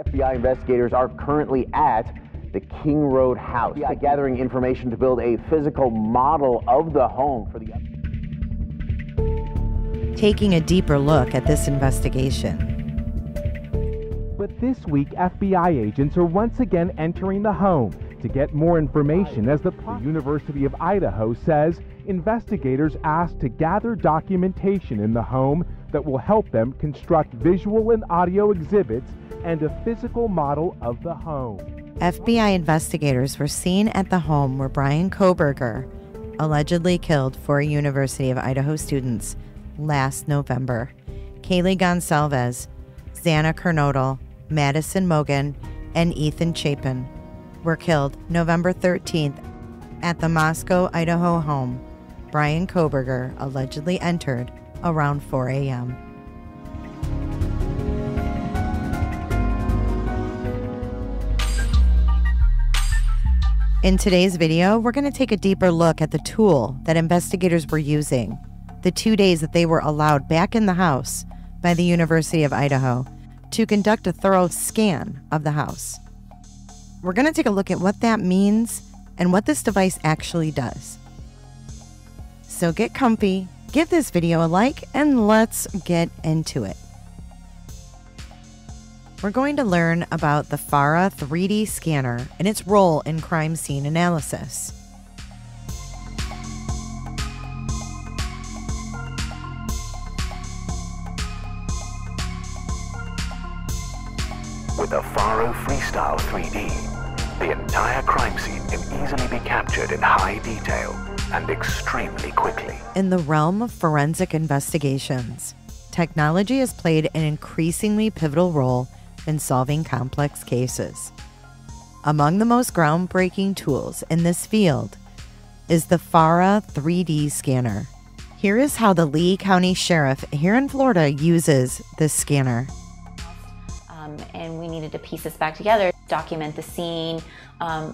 FBI investigators are currently at the King Road house, gathering information to build a physical model of the home for the... Taking a deeper look at this investigation. But this week, FBI agents are once again entering the home to get more information as the University of Idaho says investigators asked to gather documentation in the home that will help them construct visual and audio exhibits and a physical model of the home. FBI investigators were seen at the home where Bryan Kohberger allegedly killed 4 University of Idaho students last November. Kaylee Goncalves, Xana Kernodle, Madison Mogen, and Ethan Chapin were killed November 13th at the Moscow, Idaho home Bryan Kohberger allegedly entered around 4 a.m. In today's video, we're going to take a deeper look at the tool that investigators were using the 2 days that they were allowed back in the house by the University of Idaho to conduct a thorough scan of the house. We're going to take a look at what that means and what this device actually does. So get comfy, give this video a like, and let's get into it. We're going to learn about the Farest 3D scanner and its role in crime scene analysis. With the Farest Freestyle 3D, the entire crime scene can easily be captured in high detail and extremely quickly. In the realm of forensic investigations, technology has played an increasingly pivotal role in solving complex cases. Among the most groundbreaking tools in this field is the Farest 3D scanner. Here is how the Lee County Sheriff here in Florida uses this scanner. And we needed to piece this back together, document the scene,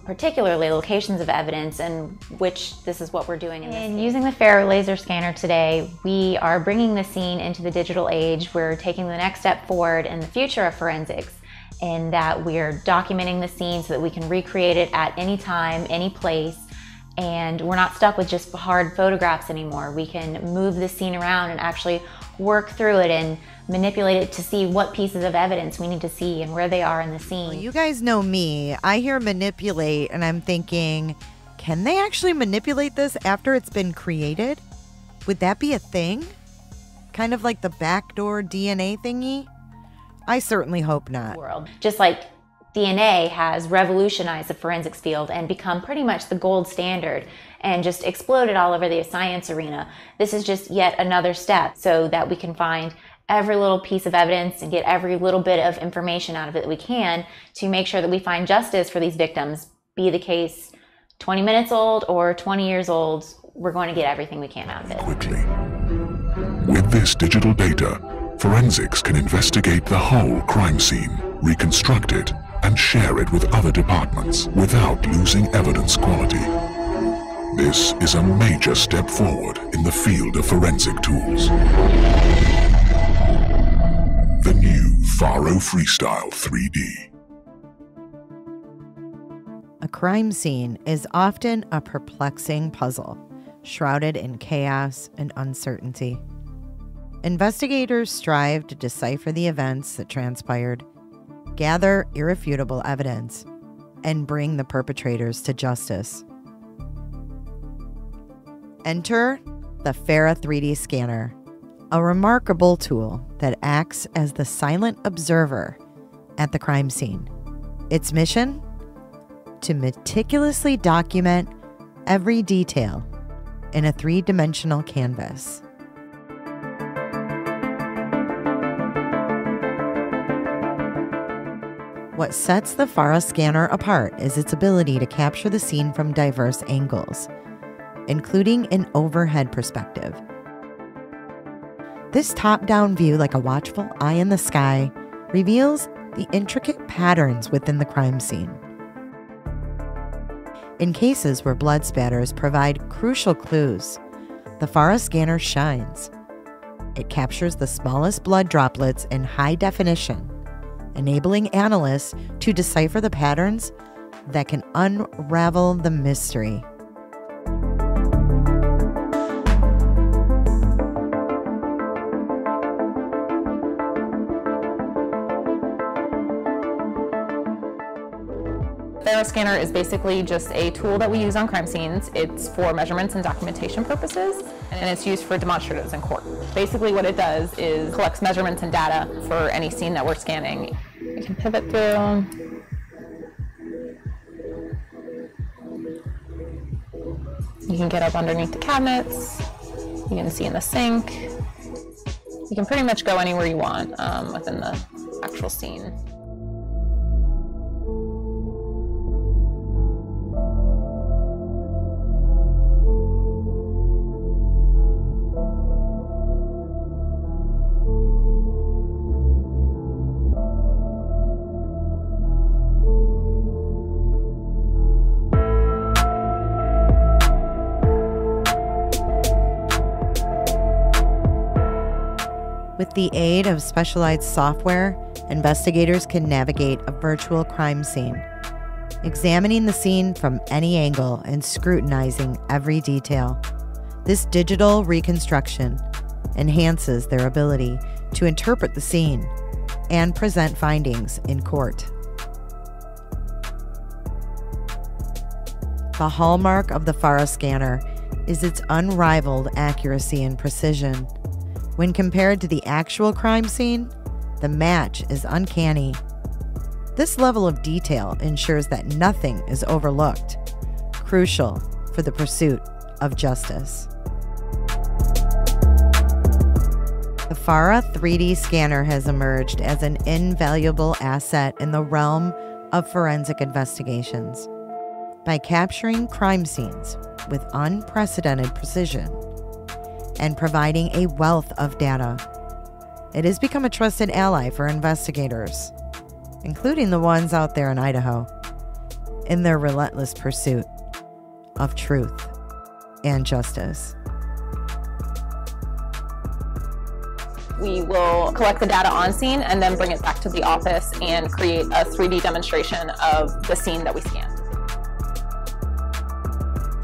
particularly locations of evidence, and which this is what we're doing in this case. Using the Farest laser scanner today, we are bringing the scene into the digital age. We're taking the next step forward in the future of forensics, in that we're documenting the scene so that we can recreate it at any time, any place, and we're not stuck with just hard photographs anymore. We can move the scene around and actually work through it and manipulate it to see what pieces of evidence we need to see and where they are in the scene. Well, you guys know me. I hear manipulate and I'm thinking, can they actually manipulate this after it's been created? Would that be a thing? Kind of like the backdoor DNA thingy? I certainly hope not. Just like DNA has revolutionized the forensics field and become pretty much the gold standard and just exploded all over the science arena. This is just yet another step so that we can find every little piece of evidence and get every little bit of information out of it that we can to make sure that we find justice for these victims. Be the case 20 minutes old or 20 years old, we're going to get everything we can out of it. Quickly. With this digital data, forensics can investigate the whole crime scene, reconstruct it, and share it with other departments without losing evidence quality. This is a major step forward in the field of forensic tools. The new Farest Freestyle 3D. A crime scene is often a perplexing puzzle, shrouded in chaos and uncertainty. Investigators strive to decipher the events that transpired, gather irrefutable evidence, and bring the perpetrators to justice. Enter the Farest 3D scanner, a remarkable tool that acts as the silent observer at the crime scene. Its mission? To meticulously document every detail in a 3-dimensional canvas. What sets the Farest scanner apart is its ability to capture the scene from diverse angles, including an overhead perspective. This top-down view, like a watchful eye in the sky, reveals the intricate patterns within the crime scene. In cases where blood spatters provide crucial clues, the Farest scanner shines. It captures the smallest blood droplets in high definition enabling analysts to decipher the patterns that can unravel the mystery. Farest Scanner is basically just a tool that we use on crime scenes. It's for measurements and documentation purposes, and it's used for demonstratives in court. Basically what it does is collects measurements and data for any scene that we're scanning. We can pivot through. You can get up underneath the cabinets. You can see in the sink. You can pretty much go anywhere you want within the actual scene. With the aid of specialized software, investigators can navigate a virtual crime scene, examining the scene from any angle and scrutinizing every detail. This digital reconstruction enhances their ability to interpret the scene and present findings in court. The hallmark of the Farest Scanner is its unrivaled accuracy and precision. When compared to the actual crime scene, the match is uncanny. This level of detail ensures that nothing is overlooked, crucial for the pursuit of justice. The FARA 3D scanner has emerged as an invaluable asset in the realm of forensic investigations. By capturing crime scenes with unprecedented precision and providing a wealth of data, it has become a trusted ally for investigators, including the ones out there in Idaho, in their relentless pursuit of truth and justice. We will collect the data on scene and then bring it back to the office and create a 3D demonstration of the scene that we scanned.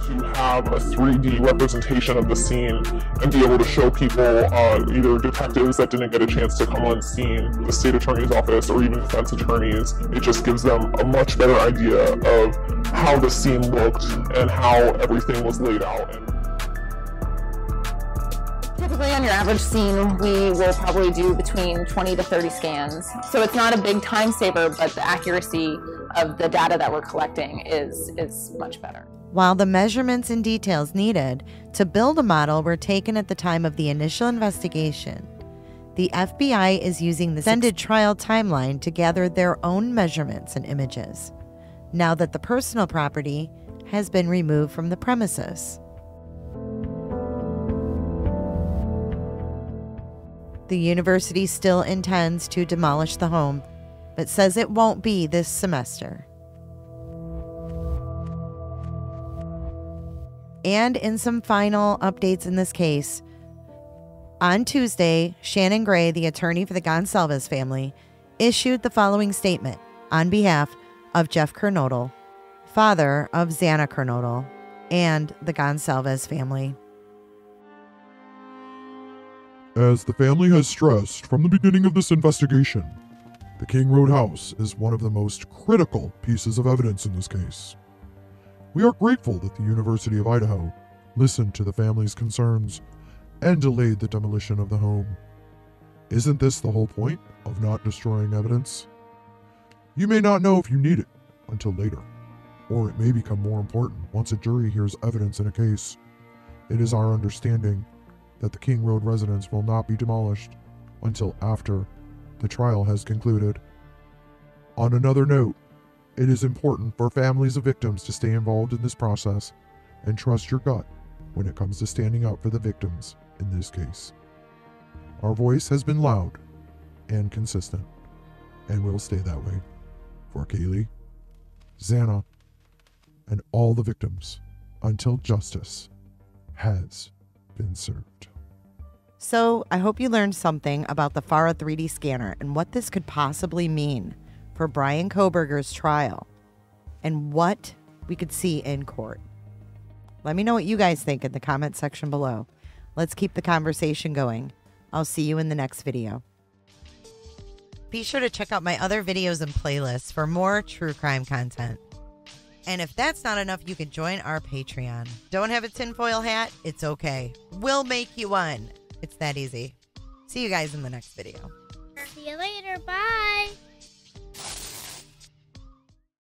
To have a 3D representation of the scene and be able to show people, either detectives that didn't get a chance to come on scene, the state attorney's office, or even defense attorneys, it just gives them a much better idea of how the scene looked and how everything was laid out. Typically on your average scene, we will probably do between 20 to 30 scans. So it's not a big time saver, but the accuracy of the data that we're collecting is much better. While the measurements and details needed to build a model were taken at the time of the initial investigation, the FBI is using the extended trial timeline to gather their own measurements and images, now that the personal property has been removed from the premises. The university still intends to demolish the home, but says it won't be this semester. And in some final updates in this case, on Tuesday, Shannon Gray, the attorney for the Goncalves family, issued the following statement on behalf of Jeff Kernodle, father of Xana Kernodle, and the Goncalves family. As the family has stressed from the beginning of this investigation, the King Road house is one of the most critical pieces of evidence in this case. We are grateful that the University of Idaho listened to the family's concerns and delayed the demolition of the home. Isn't this the whole point of not destroying evidence? You may not know if you need it until later, or it may become more important once a jury hears evidence in a case. It is our understanding that the King Road residence will not be demolished until after the trial has concluded. On another note, it is important for families of victims to stay involved in this process and trust your gut when it comes to standing up for the victims in this case. Our voice has been loud and consistent, and will stay that way for Kaylee, Xana, and all the victims until justice has been served. So I hope you learned something about the FARA 3D scanner and what this could possibly mean for Brian Kohberger's trial and what we could see in court. Let me know what you guys think in the comment section below. Let's keep the conversation going. I'll see you in the next video. Be sure to check out my other videos and playlists for more true crime content. And if that's not enough, you can join our Patreon. Don't have a tinfoil hat? It's okay. We'll make you one. It's that easy. See you guys in the next video. See you later. Bye.